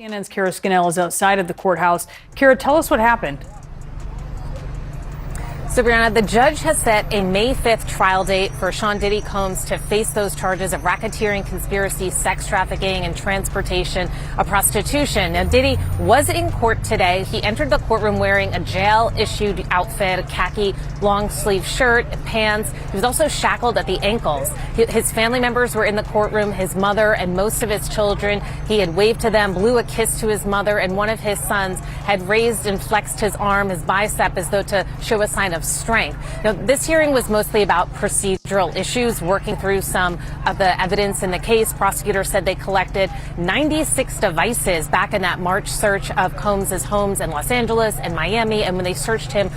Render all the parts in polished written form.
CNN's Kara Scannell is outside of the courthouse. Kara, tell us what happened. So, Brianna, the judge has set a May 5th trial date for Sean Diddy Combs to face those charges of racketeering, conspiracy, sex trafficking, and transportation of prostitution. Now, Diddy was in court today. He entered the courtroom wearing a jail-issued outfit, a khaki long-sleeve shirt, pants. He was also shackled at the ankles. His family members were in the courtroom, his mother and most of his children. He had waved to them, blew a kiss to his mother, and one of his sons had raised and flexed his arm, his bicep, as though to show a sign of strength. Now, this hearing was mostly about procedural issues, working through some of the evidence in the case. Prosecutors said they collected 96 devices back in that March search of Combs' homes in Los Angeles and Miami. And when they searched him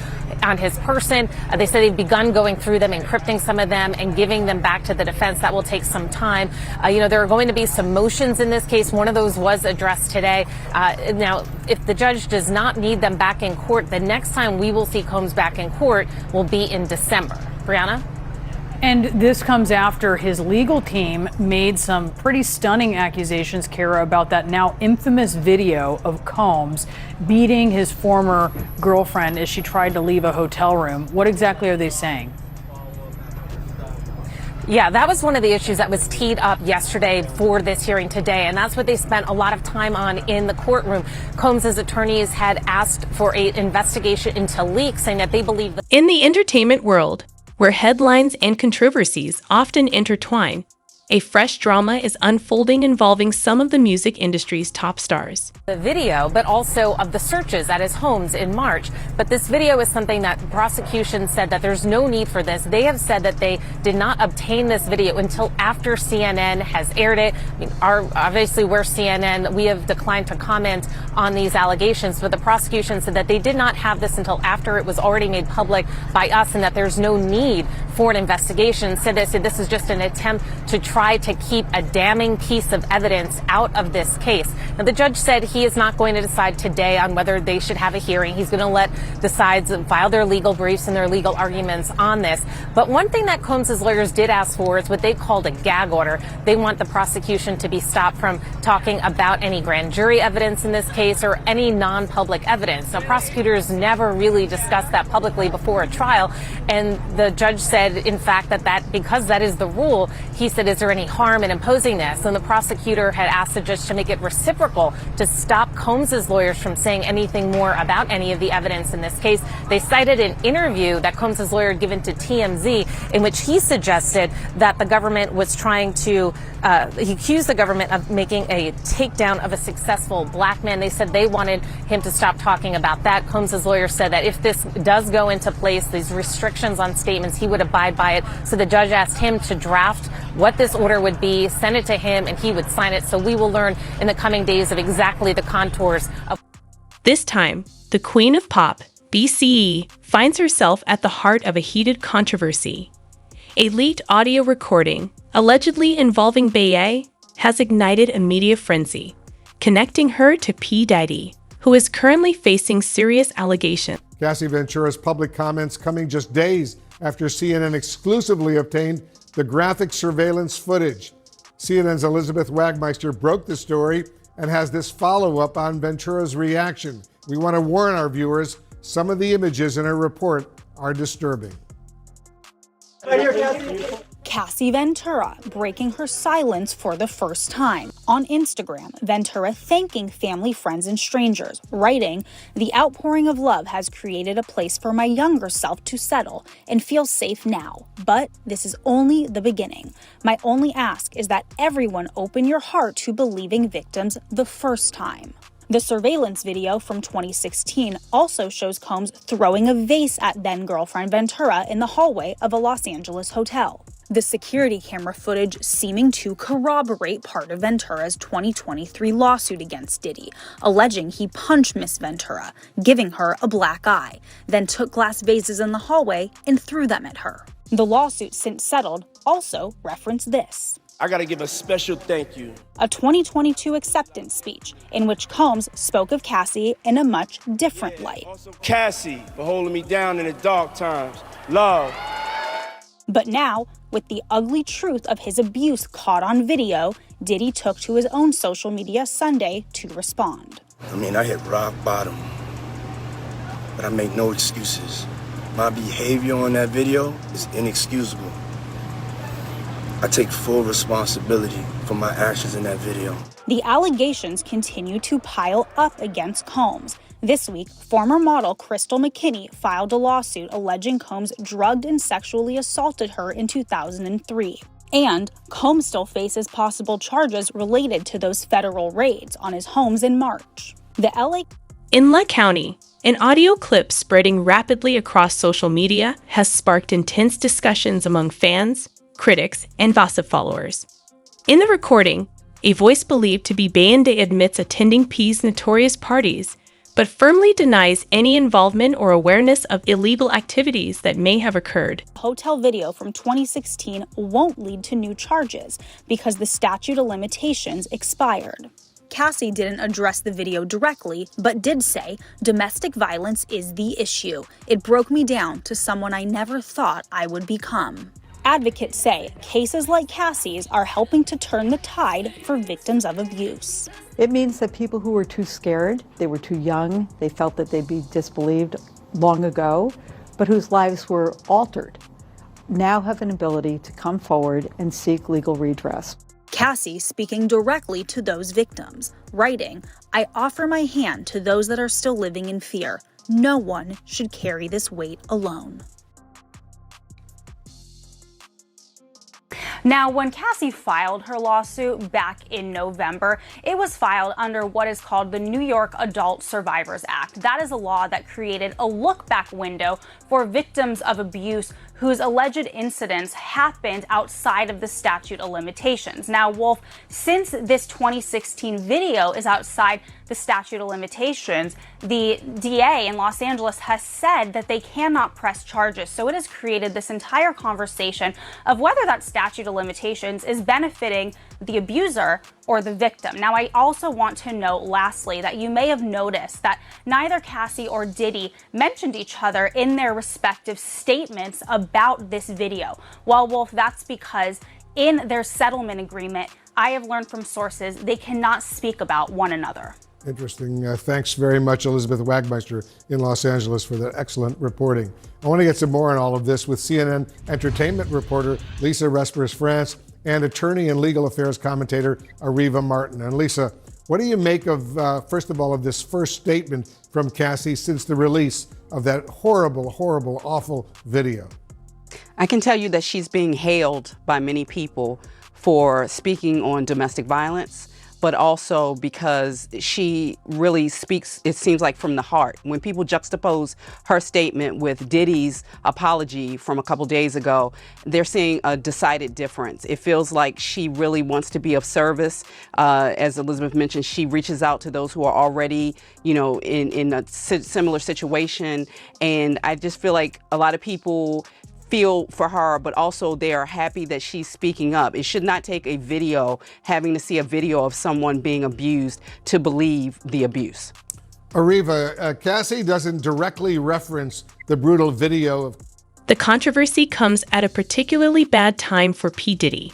on his person, they said they'd begun going through them, encrypting some of them and giving them back to the defense. That will take some time. There are going to be some motions in this case. One of those was addressed today. Now, if the judge does not need them back in court, the next time we will see Combs back in court will be in December. Brianna? And this comes after his legal team made some pretty stunning accusations, Kara, about that now infamous video of Combs beating his former girlfriend as she tried to leave a hotel room. What exactly are they saying? Yeah, that was one of the issues that was teed up yesterday for this hearing today, and that's what they spent a lot of time on in the courtroom. Combs' attorneys had asked for an investigation into leaks, saying that they believe that in the entertainment world, where headlines and controversies often intertwine, a fresh drama is unfolding involving some of the music industry's top stars. The video, but also of the searches at his homes in March. But this video is something that the prosecution said that there's no need for this. They have said that they did not obtain this video until after CNN has aired it. I mean, obviously, we're CNN. We have declined to comment on these allegations, but the prosecution said that they did not have this until after it was already made public by us and that there's no need for an investigation. Said this is just an attempt to try to keep a damning piece of evidence out of this case. Now, the judge said he is not going to decide today on whether they should have a hearing. He's going to let the sides file their legal briefs and their legal arguments on this. But one thing that Combs' lawyers did ask for is what they called a gag order. They want the prosecution to be stopped from talking about any grand jury evidence in this case or any non-public evidence. Now, prosecutors never really discussed that publicly before a trial. And the judge said, in fact, that because that is the rule, he said, is there any harm in imposing this? And the prosecutor had asked the judge to make it reciprocal to stop Combs' lawyers from saying anything more about any of the evidence in this case. They cited an interview that Combs' lawyer had given to TMZ in which he suggested that the government was trying to, he accused the government of making a takedown of a successful black man. They said they wanted him to stop talking about that. Combs' lawyer said that if this does go into place, these restrictions on statements, he would abide by it. So the judge asked him to draft what this order would be, send it to him, and he would sign it. So we will learn in the coming days of exactly the contours of. This time, the Queen of Pop, BCE, finds herself at the heart of a heated controversy. A leaked audio recording, allegedly involving Beye, has ignited a media frenzy, connecting her to P. Diddy, who is currently facing serious allegations. Cassie Ventura's public comments coming just days after CNN exclusively obtained the graphic surveillance footage. CNN's Elizabeth Wagmeister broke the story and has this follow-up on Ventura's reaction. We want to warn our viewers, some of the images in her report are disturbing. Right here, Cassie. Cassie Ventura breaking her silence for the first time. On Instagram, Ventura thanking family, friends, and strangers, writing, "The outpouring of love has created a place for my younger self to settle and feel safe now. But this is only the beginning. My only ask is that everyone open your heart to believing victims the first time." The surveillance video from 2016 also shows Combs throwing a vase at then-girlfriend Ventura in the hallway of a Los Angeles hotel. The security camera footage seeming to corroborate part of Ventura's 2023 lawsuit against Diddy, alleging he punched Miss Ventura, giving her a black eye, then took glass vases in the hallway and threw them at her. The lawsuit, since settled, also referenced this. I gotta give a special thank you. A 2022 acceptance speech in which Combs spoke of Cassie in a much different light. Cassie for holding me down in the dark times. Love. But now, with the ugly truth of his abuse caught on video, Diddy took to his own social media Sunday to respond. I mean, I hit rock bottom, but I make no excuses. My behavior on that video is inexcusable. I take full responsibility for my actions in that video. The allegations continue to pile up against Combs. This week, former model Crystal McKinney filed a lawsuit alleging Combs drugged and sexually assaulted her in 2003. And Combs still faces possible charges related to those federal raids on his homes in March. In Leigh County, an audio clip spreading rapidly across social media has sparked intense discussions among fans, critics, and gossip followers. In the recording, a voice believed to be Beyonce admits attending P's notorious parties, but firmly denies any involvement or awareness of illegal activities that may have occurred. Hotel video from 2016 won't lead to new charges because the statute of limitations expired. Cassie didn't address the video directly, but did say, "Domestic violence is the issue. It broke me down to someone I never thought I would become." Advocates say cases like Cassie's are helping to turn the tide for victims of abuse. It means that people who were too scared, they were too young, they felt that they'd be disbelieved long ago, but whose lives were altered, now have an ability to come forward and seek legal redress. Cassie speaking directly to those victims, writing, "I offer my hand to those that are still living in fear. No one should carry this weight alone." Now, when Cassie filed her lawsuit back in November, it was filed under what is called the New York Adult Survivors Act. That is a law that created a look-back window for victims of abuse whose alleged incidents happened outside of the statute of limitations. Now, Wolf, since this 2016 video is outside the statute of limitations, the DA in Los Angeles has said that they cannot press charges. So it has created this entire conversation of whether that statute of limitations is benefiting the abuser or the victim. Now, I also want to note, lastly, that you may have noticed that neither Cassie or Diddy mentioned each other in their respective statements about this video. Well, Wolf, that's because in their settlement agreement, I have learned from sources they cannot speak about one another. Interesting. Thanks very much, Elizabeth Wagmeister in Los Angeles, for that excellent reporting. I want to get some more on all of this with CNN entertainment reporter Lisa Respers-France and attorney and legal affairs commentator Ariva Martin. And Lisa, what do you make of, first of all, of this first statement from Cassie since the release of that horrible, horrible, awful video? I can tell you that she's being hailed by many people for speaking on domestic violence, but also because she really speaks, it seems like, from the heart. When people juxtapose her statement with Diddy's apology from a couple days ago, they're seeing a decided difference. It feels like she really wants to be of service. As Elizabeth mentioned, she reaches out to those who are already, in a similar situation. And I just feel like a lot of people feel for her, but also they are happy that she's speaking up. It should not take a video, having to see a video of someone being abused, to believe the abuse. Ariva, Cassie doesn't directly reference the brutal video of... The controversy comes at a particularly bad time for P. Diddy,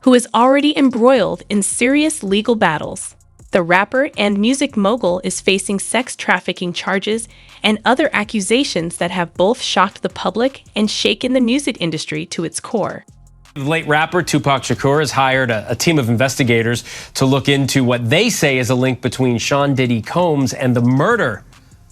who is already embroiled in serious legal battles. The rapper and music mogul is facing sex trafficking charges and other accusations that have both shocked the public and shaken the music industry to its core. The late rapper Tupac Shakur has hired a team of investigators to look into what they say is a link between Sean Diddy Combs and the murder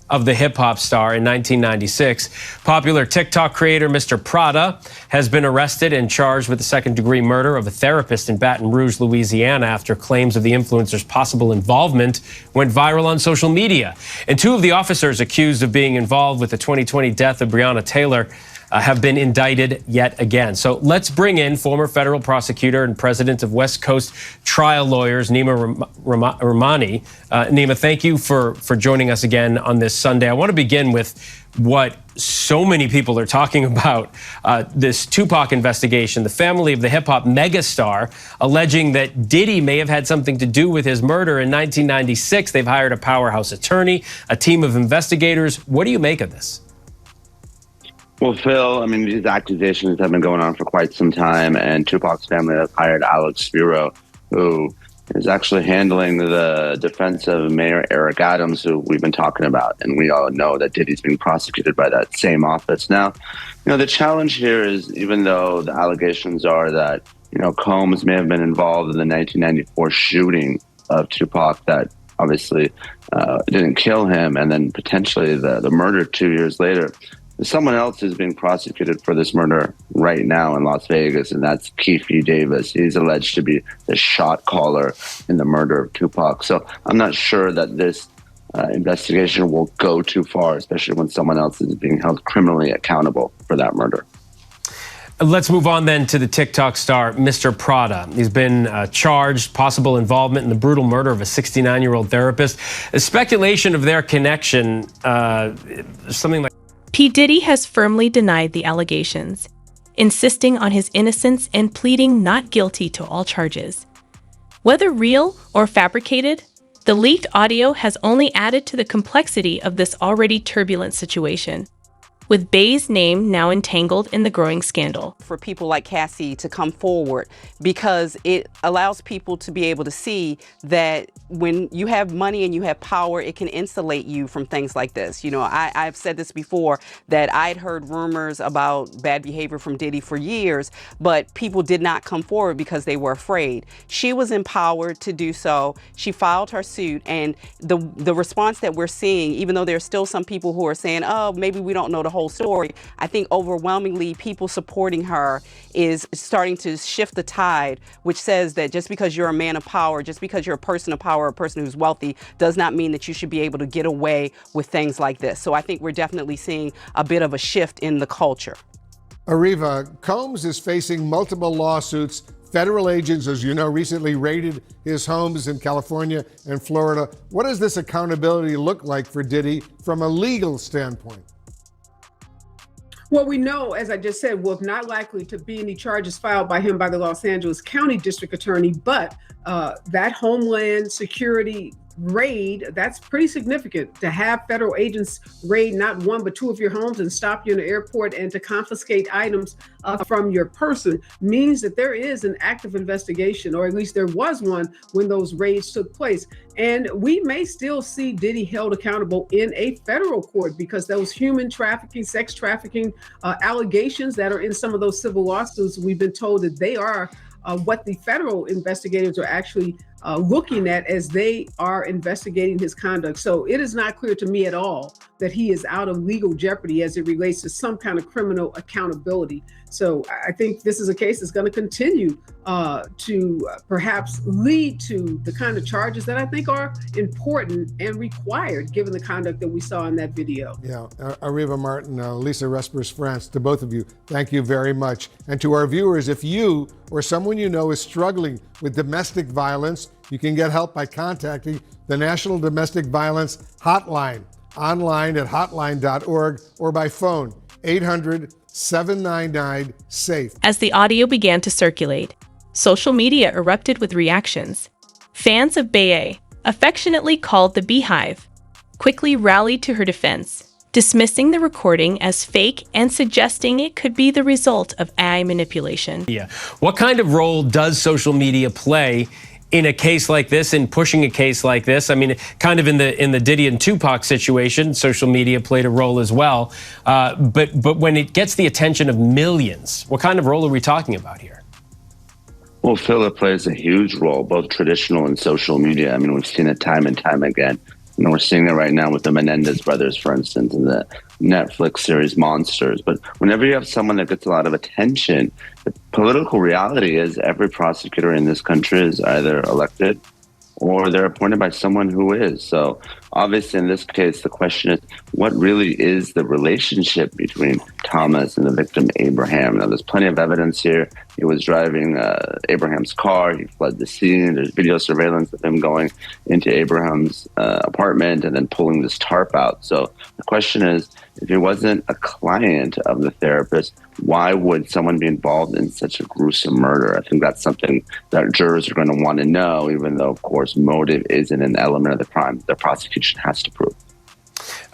of the hip-hop star in 1996. Popular TikTok creator Mr. Prada has been arrested and charged with the second-degree murder of a therapist in Baton Rouge, Louisiana, after claims of the influencer's possible involvement went viral on social media. And two of the officers accused of being involved with the 2020 death of Breonna Taylor have been indicted yet again. So let's bring in former federal prosecutor and president of West Coast Trial Lawyers, Nima Rahmani. Nima, thank you for joining us again on this Sunday. I want to begin with what so many people are talking about, this Tupac investigation, the family of the hip-hop megastar alleging that Diddy may have had something to do with his murder in 1996. They've hired a powerhouse attorney, a team of investigators. What do you make of this? Well, Phil, these accusations have been going on for quite some time, and Tupac's family has hired Alex Spiro, who is actually handling the defense of Mayor Eric Adams, who we've been talking about. And we all know that Diddy's being prosecuted by that same office. Now, the challenge here is, even though the allegations are that, Combs may have been involved in the 1994 shooting of Tupac that obviously didn't kill him, and then potentially the murder 2 years later, someone else is being prosecuted for this murder right now in Las Vegas, and that's Keefe Davis. He's alleged to be the shot caller in the murder of Tupac. So I'm not sure that this investigation will go too far, especially when someone else is being held criminally accountable for that murder. Let's move on then to the TikTok star, Mr. Prada. He's been charged, possible involvement in the brutal murder of a 69-year-old therapist. A speculation of their connection, something like... P. Diddy has firmly denied the allegations, insisting on his innocence and pleading not guilty to all charges. Whether real or fabricated, the leaked audio has only added to the complexity of this already turbulent situation, with Bey's name now entangled in the growing scandal. For people like Cassie to come forward, because it allows people to be able to see that when you have money and you have power, it can insulate you from things like this. I've said this before, that I'd heard rumors about bad behavior from Diddy for years, but people did not come forward because they were afraid. She was empowered to do so. She filed her suit, and the response that we're seeing, even though there's still some people who are saying, oh, maybe we don't know the whole story, I think overwhelmingly people supporting her is starting to shift the tide, which says that just because you're a man of power, just because you're a person of power, a person who's wealthy, does not mean that you should be able to get away with things like this. So I think we're definitely seeing a bit of a shift in the culture. Ariva, Combs is facing multiple lawsuits. Federal agents, as you know, recently raided his homes in California and Florida. What does this accountability look like for Diddy from a legal standpoint? Well, we know, as I just said, well, not likely to be any charges filed by him by the Los Angeles County District Attorney, but that Homeland Security raid, that's pretty significant. To have federal agents raid not one but two of your homes and stop you in the airport and to confiscate items from your person means that there is an active investigation, or at least there was one when those raids took place. And we may still see Diddy held accountable in a federal court, because those human trafficking, sex trafficking allegations that are in some of those civil lawsuits, we've been told that they are what the federal investigators are actually looking at as they are investigating his conduct. So it is not clear to me at all that he is out of legal jeopardy as it relates to some kind of criminal accountability. So I think this is a case that's going to continue to perhaps lead to the kind of charges that I think are important and required given the conduct that we saw in that video. Yeah, Ariva Martin, Lisa Respers France, to both of you, thank you very much. And to our viewers, if you or someone you know is struggling with domestic violence, you can get help by contacting the National Domestic Violence Hotline, online at hotline.org, or by phone 800-799-SAFE. As the audio began to circulate, social media erupted with reactions. Fans of Bey, affectionately called the Beehive, quickly rallied to her defense, dismissing the recording as fake and suggesting it could be the result of AI manipulation. Yeah. What kind of role does social media play in a case like this, in pushing a case like this? I mean, kind of in the Diddy and Tupac situation, social media played a role as well. But when it gets the attention of millions, what kind of role are we talking about here? Well, Phil, it plays a huge role, both traditional and social media. I mean, we've seen it time and time again. We're seeing it right now with the Menendez brothers, for instance, and the Netflix series Monsters. But whenever you have someone that gets a lot of attention, the political reality is every prosecutor in this country is either elected or they're appointed by someone who is. So obviously in this case, the question is, what really is the relationship between Thomas and the victim, Abraham? Now, there's plenty of evidence here. He was driving Abraham's car. He fled the scene. There's video surveillance of him going into Abraham's apartment and then pulling this tarp out. So the question is, if he wasn't a client of the therapist, why would someone be involved in such a gruesome murder? I think that's something that jurors are going to want to know, even though, of course, motive isn't an element of the crime the prosecution has to prove.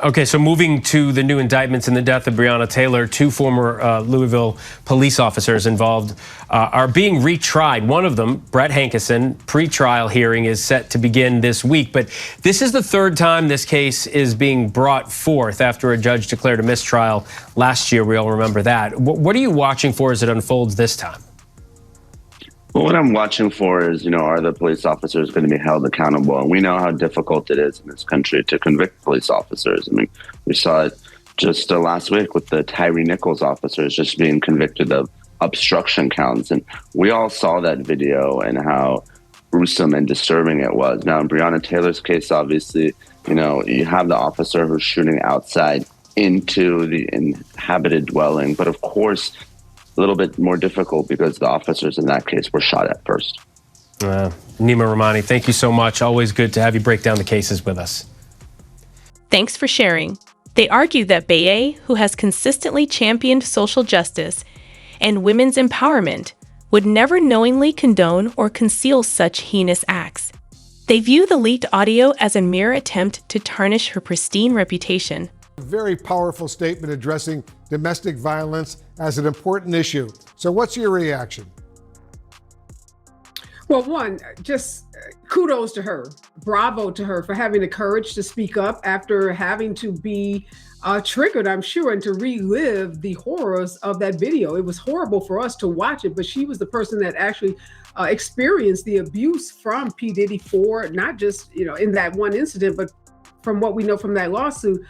Okay, so moving to the new indictments in the death of Breonna Taylor, two former Louisville police officers involved are being retried. One of them, Brett Hankison, pre-trial hearing is set to begin this week. But this is the third time this case is being brought forth after a judge declared a mistrial last year. We all remember that. What are you watching for as it unfolds this time? Well, what I'm watching for is, are the police officers going to be held accountable? And we know how difficult it is in this country to convict police officers. I mean, we saw it just last week with the Tyree Nichols officers just being convicted of obstruction counts. And we all saw that video and how gruesome and disturbing it was. Now, in Breonna Taylor's case, obviously, you have the officer who's shooting outside into the inhabited dwelling. But of course, a little bit more difficult because the officers in that case were shot at first. Nima Rahmani, thank you so much. Always good to have you break down the cases with us. Thanks for sharing. They argue that Beye, who has consistently championed social justice and women's empowerment, would never knowingly condone or conceal such heinous acts. They view the leaked audio as a mere attempt to tarnish her pristine reputation. A very powerful statement addressing domestic violence as an important issue. So what's your reaction? Well, one, just kudos to her. Bravo to her for having the courage to speak up after having to be triggered, I'm sure, and to relive the horrors of that video. It was horrible for us to watch it, but she was the person that actually experienced the abuse from P. Diddy for not just, in that one incident, but from what we know from that lawsuit,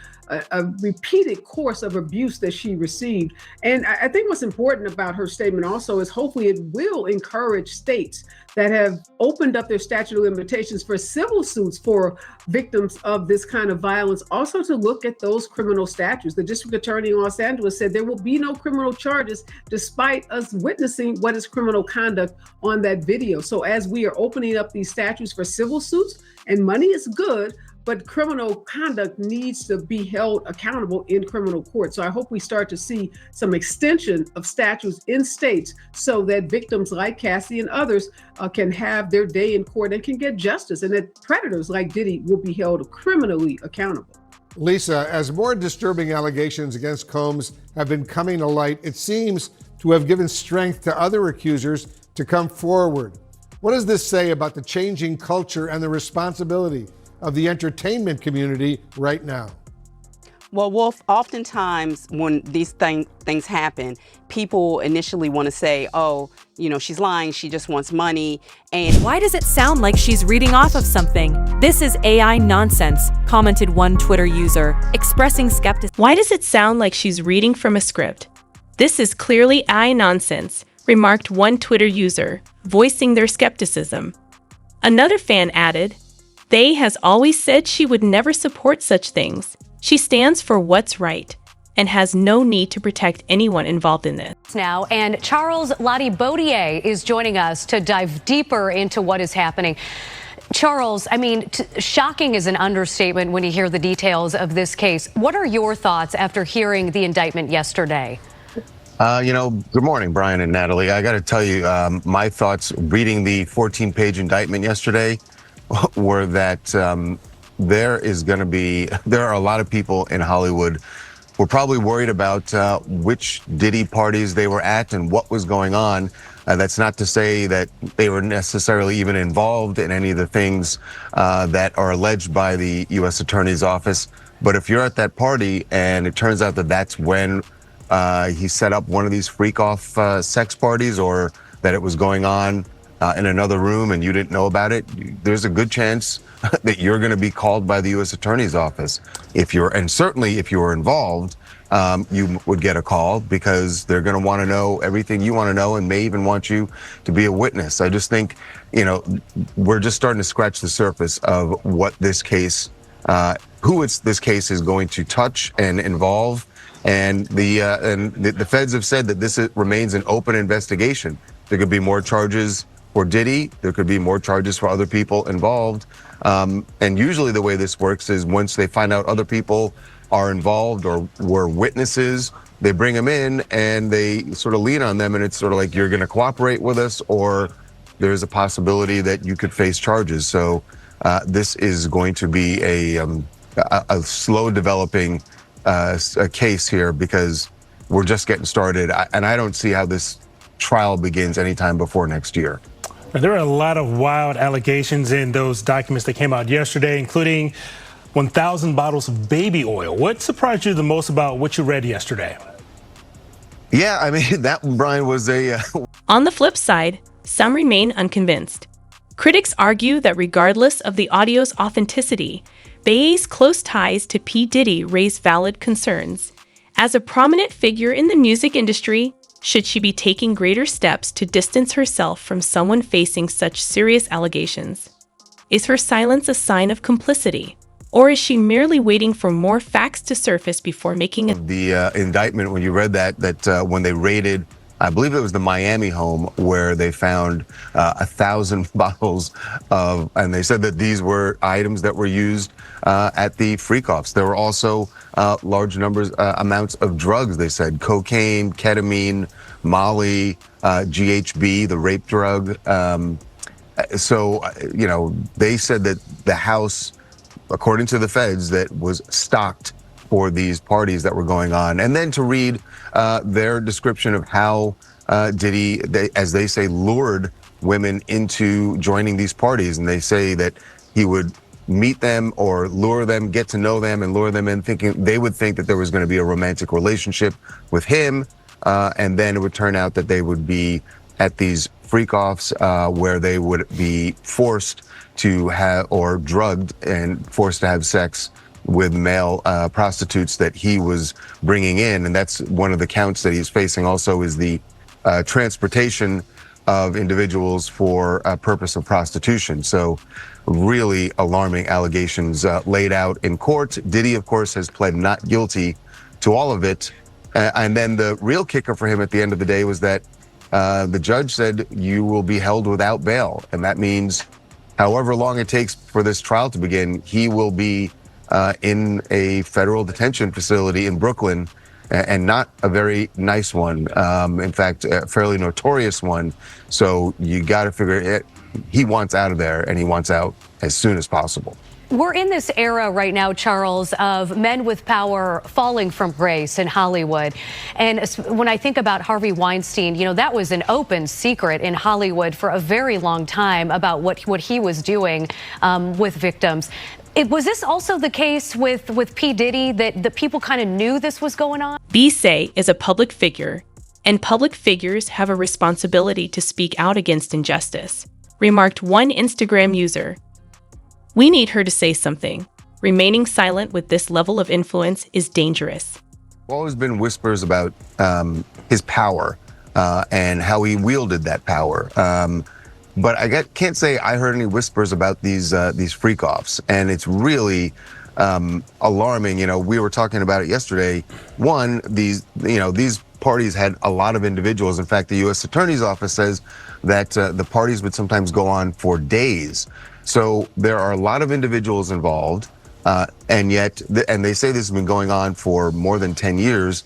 a repeated course of abuse that she received. And I think what's important about her statement also is hopefully it will encourage states that have opened up their statute of limitations for civil suits for victims of this kind of violence, also to look at those criminal statutes. The district attorney in Los Angeles said there will be no criminal charges despite us witnessing what is criminal conduct on that video. So as we are opening up these statutes for civil suits, and money is good, but criminal conduct needs to be held accountable in criminal court. So I hope we start to see some extension of statutes in states so that victims like Cassie and others can have their day in court and can get justice, and that predators like Diddy will be held criminally accountable. Lisa, as more disturbing allegations against Combs have been coming to light, it seems to have given strength to other accusers to come forward. What does this say about the changing culture and the responsibility of the entertainment community right now? Well, Wolf, oftentimes when these things happen, people initially want to say, oh, she's lying, she just wants money. And why does it sound like she's reading off of something? This is AI nonsense, commented one Twitter user, expressing skepticism. Why does it sound like she's reading from a script? This is clearly AI nonsense, remarked one Twitter user, voicing their skepticism. Another fan added, They has always said she would never support such things. She stands for what's right and has no need to protect anyone involved in this. Now, and Charles Lati-Baudier is joining us to dive deeper into what is happening. Charles, shocking is an understatement when you hear the details of this case. What are your thoughts after hearing the indictment yesterday? Good morning, Brian and Natalie. I got to tell you, my thoughts reading the 14-page indictment yesterday were that there are a lot of people in Hollywood who are probably worried about which Diddy parties they were at and what was going on. That's not to say that they were necessarily even involved in any of the things that are alleged by the U.S. Attorney's Office. But if you're at that party and it turns out that that's when he set up one of these freak-off sex parties, or that it was going on in another room and you didn't know about it, there's a good chance that you're going to be called by the U.S. Attorney's Office. And certainly if you were involved, you would get a call because they're going to want to know everything you want to know and may even want you to be a witness. I just think, we're just starting to scratch the surface of what this case, this case is going to touch and involve. And the feds have said that this remains an open investigation. There could be more charges for Diddy. There could be more charges for other people involved. And usually the way this works is once they find out other people are involved or were witnesses, they bring them in and they sort of lean on them. And it's sort of like, you're going to cooperate with us, or there's a possibility that you could face charges. So this is going to be a slow developing a case here because we're just getting started. And I don't see how this trial begins anytime before next year. There are a lot of wild allegations in those documents that came out yesterday, including 1,000 bottles of baby oil. What surprised you the most about what you read yesterday? Yeah, I mean, that, Brian, was a... On the flip side, some remain unconvinced. Critics argue that regardless of the audio's authenticity, Beye's close ties to P. Diddy raise valid concerns. As a prominent figure in the music industry, should she be taking greater steps to distance herself from someone facing such serious allegations? Is her silence a sign of complicity? Or is she merely waiting for more facts to surface before making the indictment, when you read that when they raided, I believe it was the Miami home where they found 1,000 bottles of, and they said that these were items that were used at the freak-offs. There were also large amounts of drugs, they said, cocaine, ketamine, Molly, GHB, the rape drug. So, you know, they said that the house, according to the feds, that was stocked for these parties that were going on. And then to read their description of how Diddy, as they say, lured women into joining these parties. And they say that he would meet them or lure them, get to know them and lure them in, thinking they would think that there was going to be a romantic relationship with him. And then it would turn out that they would be at these freak-offs where they would be forced to have, or drugged and forced to have sex with male prostitutes that he was bringing in. And that's one of the counts that he's facing also, is the transportation of individuals for a purpose of prostitution. So really alarming allegations laid out in court. Diddy, of course, has pled not guilty to all of it. And then the real kicker for him at the end of the day was that the judge said you will be held without bail. And that means however long it takes for this trial to begin, he will be in a federal detention facility in Brooklyn, and not a very nice one. In fact, a fairly notorious one. So you got to figure it. He wants out of there, and he wants out as soon as possible. We're in this era right now, Charles, of men with power falling from grace in Hollywood. And when I think about Harvey Weinstein, you know, that was an open secret in Hollywood for a very long time about what he was doing with victims. Was this also the case with P. Diddy, that the people kind of knew this was going on? Bey is a public figure, and public figures have a responsibility to speak out against injustice, remarked one Instagram user. We need her to say something. Remaining silent with this level of influence is dangerous. Always been whispers about his power and how he wielded that power. But I can't say I heard any whispers about these freak-offs, and it's really alarming. You know, we were talking about it yesterday. One, these parties had a lot of individuals. In fact, the U.S. Attorney's Office says that the parties would sometimes go on for days. So there are a lot of individuals involved, and yet, and they say this has been going on for more than 10 years,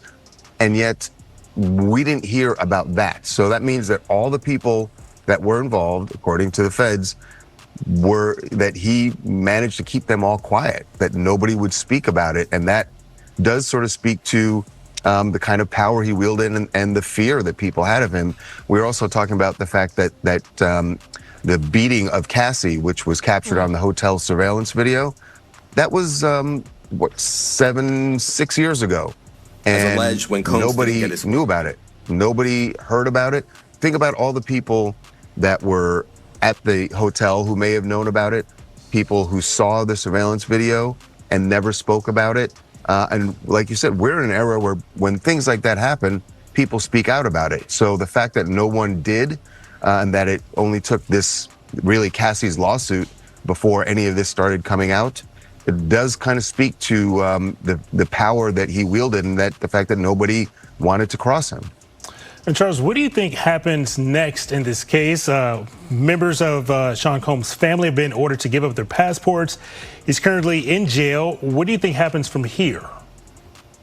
and yet we didn't hear about that. So that means that all the people that were involved, according to the feds, were that he managed to keep them all quiet, that nobody would speak about it. And that does sort of speak to the kind of power he wielded and the fear that people had of him. We're also talking about the fact that the beating of Cassie, which was captured on the hotel surveillance video, that was 6 years ago. And alleged when Combs nobody knew about it. Nobody heard about it. Think about all the people that were at the hotel who may have known about it, people who saw the surveillance video and never spoke about it. And like you said, we're in an era where when things like that happen, people speak out about it. So the fact that no one did, and that it only took this, really Cassie's lawsuit before any of this started coming out, it does kind of speak to the power that he wielded, and that the fact that nobody wanted to cross him. And Charles, what do you think happens next in this case? Members of Sean Combs' family have been ordered to give up their passports. He's currently in jail. What do you think happens from here?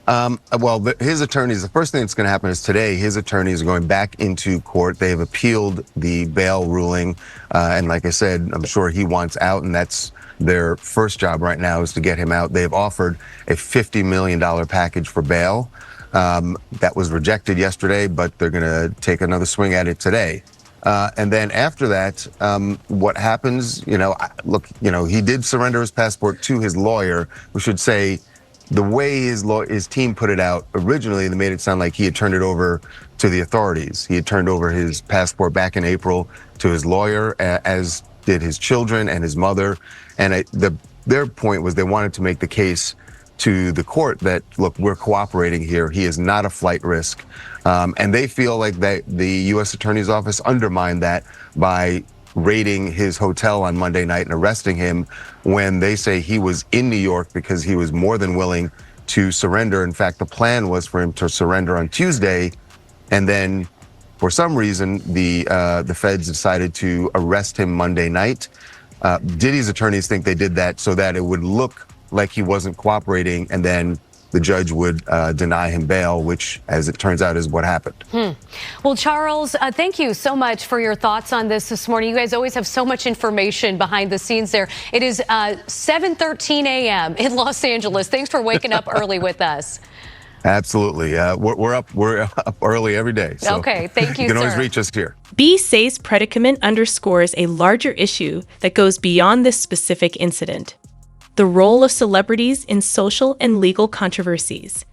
Well, his attorneys, the first thing that's going to happen is today, his attorneys are going back into court. They have appealed the bail ruling. And like I said, I'm sure he wants out, and that's their first job right now is to get him out. They've offered a $50 million package for bail. That was rejected yesterday, but they're going to take another swing at it today. And then after that, what happens, look, he did surrender his passport to his lawyer. We should say the way his team put it out originally, they made it sound like he had turned it over to the authorities. He had turned over his passport back in April to his lawyer, as did his children and his mother. And their point was they wanted to make the case to the court that, look, we're cooperating here. He is not a flight risk. And they feel like that the U.S. Attorney's Office undermined that by raiding his hotel on Monday night and arresting him when they say he was in New York because he was more than willing to surrender. In fact, the plan was for him to surrender on Tuesday, and then for some reason the feds decided to arrest him Monday night. Diddy's attorneys think they did that so that it would look like he wasn't cooperating, and then the judge would deny him bail, which, as it turns out, is what happened. Well, Charles, thank you so much for your thoughts on this morning. You guys always have so much information behind the scenes there. It is 7:13 a.m. in Los Angeles. Thanks for waking up early with us. Absolutely. We're up early every day. So okay, thank you, you can always sir. reach us here. B. Say's predicament underscores a larger issue that goes beyond this specific incident: the role of celebrities in social and legal controversies.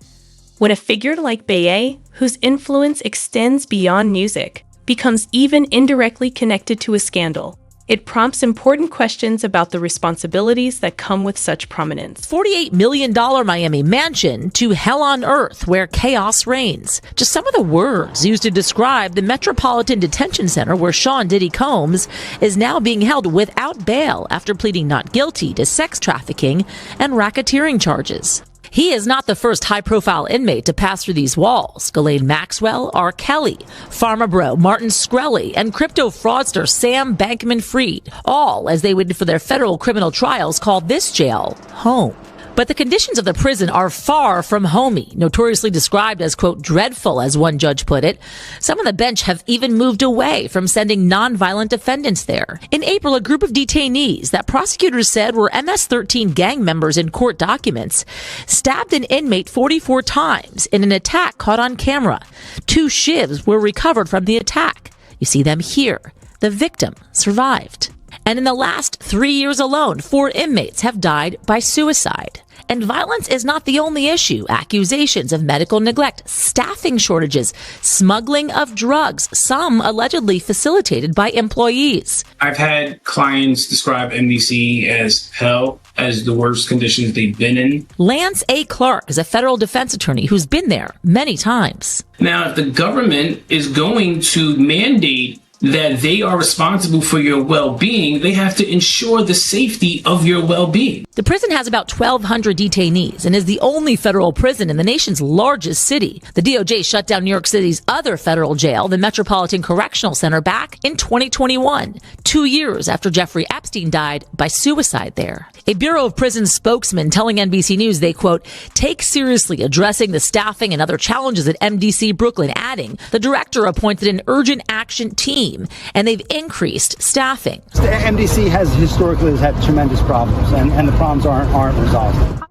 When a figure like Beye, whose influence extends beyond music, becomes even indirectly connected to a scandal, it prompts important questions about the responsibilities that come with such prominence. $48 million Miami mansion to hell on earth where chaos reigns. Just some of the words used to describe the Metropolitan Detention Center where Sean Diddy Combs is now being held without bail after pleading not guilty to sex trafficking and racketeering charges. He is not the first high-profile inmate to pass through these walls. Ghislaine Maxwell, R. Kelly, Pharma Bro Martin Shkreli, and crypto fraudster Sam Bankman-Fried, all as they waited for their federal criminal trials, called this jail home. But the conditions of the prison are far from homey, notoriously described as, quote, dreadful, as one judge put it. Some on the bench have even moved away from sending nonviolent defendants there. In April, a group of detainees that prosecutors said were MS-13 gang members in court documents stabbed an inmate 44 times in an attack caught on camera. 2 shivs were recovered from the attack. You see them here. The victim survived. And in the last 3 years alone, 4 inmates have died by suicide. And violence is not the only issue. Accusations of medical neglect, staffing shortages, smuggling of drugs, some allegedly facilitated by employees. I've had clients describe MDC as hell, as the worst conditions they've been in. Lance A. Clark is a federal defense attorney who's been there many times. Now, if the government is going to mandate that they are responsible for your well-being, they have to ensure the safety of your well-being. The prison has about 1,200 detainees and is the only federal prison in the nation's largest city. The DOJ shut down New York City's other federal jail, the Metropolitan Correctional Center, back in 2021, 2 years after Jeffrey Epstein died by suicide there. A Bureau of Prisons spokesman telling NBC News they, quote, take seriously addressing the staffing and other challenges at MDC Brooklyn, adding the director appointed an urgent action team and they've increased staffing. The MDC has historically had tremendous problems, and the problems aren't resolved.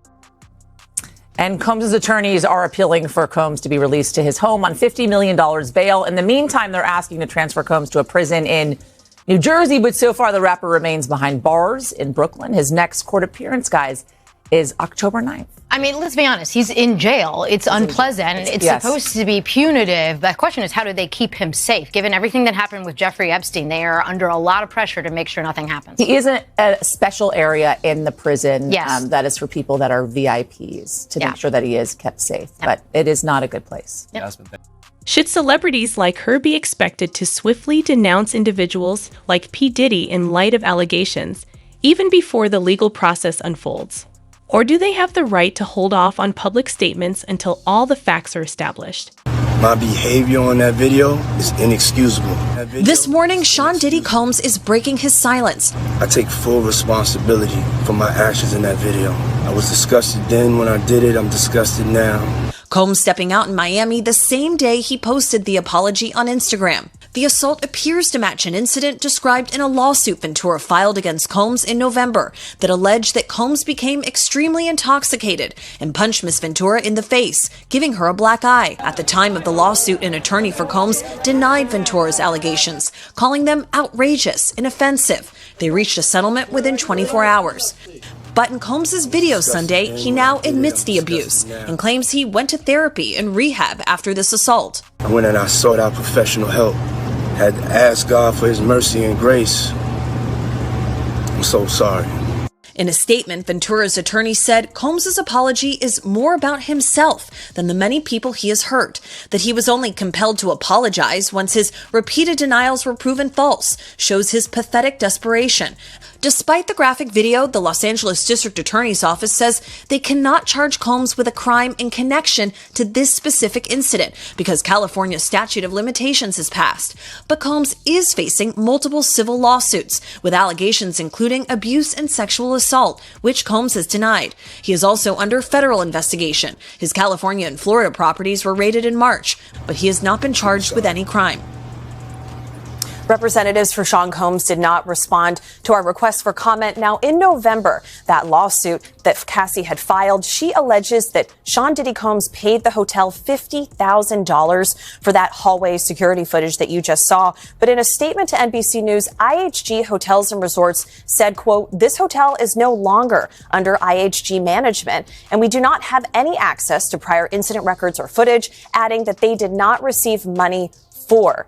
And Combs' attorneys are appealing for Combs to be released to his home on $50 million bail. In the meantime, they're asking to transfer Combs to a prison in New Jersey, but so far the rapper remains behind bars in Brooklyn. His next court appearance, guys, is October 9th. I mean, let's be honest. He's in jail. It's unpleasant. It's supposed to be punitive. The question is, how do they keep him safe? Given everything that happened with Jeffrey Epstein, they are under a lot of pressure to make sure nothing happens. He is in a special area in the prison that is for people that are VIPs to make sure that he is kept safe. But it is not a good place. Should celebrities like her be expected to swiftly denounce individuals like P. Diddy in light of allegations, even before the legal process unfolds? Or do they have the right to hold off on public statements until all the facts are established? My behavior on that video is inexcusable. This morning, Sean Diddy Combs is breaking his silence. I take full responsibility for my actions in that video. I was disgusted then when I did it. I'm disgusted now. Combs stepping out in Miami the same day he posted the apology on Instagram. The assault appears to match an incident described in a lawsuit Ventura filed against Combs in November that alleged that Combs became extremely intoxicated and punched Miss Ventura in the face, giving her a black eye. At the time of the lawsuit, an attorney for Combs denied Ventura's allegations, calling them outrageous and offensive. They reached a settlement within 24 hours. But in Combs' video Sunday, he now admits the abuse and claims he went to therapy and rehab after this assault. I went and I sought out professional help. Had asked God for his mercy and grace. I'm so sorry. In a statement, Ventura's attorney said Combs' apology is more about himself than the many people he has hurt, that he was only compelled to apologize once his repeated denials were proven false, shows his pathetic desperation. Despite the graphic video, the Los Angeles District Attorney's Office says they cannot charge Combs with a crime in connection to this specific incident because California's statute of limitations has passed. But Combs is facing multiple civil lawsuits with allegations including abuse and sexual assault, which Combs has denied. He is also under federal investigation. His California and Florida properties were raided in March, but he has not been charged with any crime. Representatives for Sean Combs did not respond to our request for comment. Now, in November, that lawsuit that Cassie had filed, she alleges that Sean Diddy Combs paid the hotel $50,000 for that hallway security footage that you just saw. But in a statement to NBC News, IHG Hotels and Resorts said, quote, "This hotel is no longer under IHG management, and we do not have any access to prior incident records or footage," adding that they did not receive money for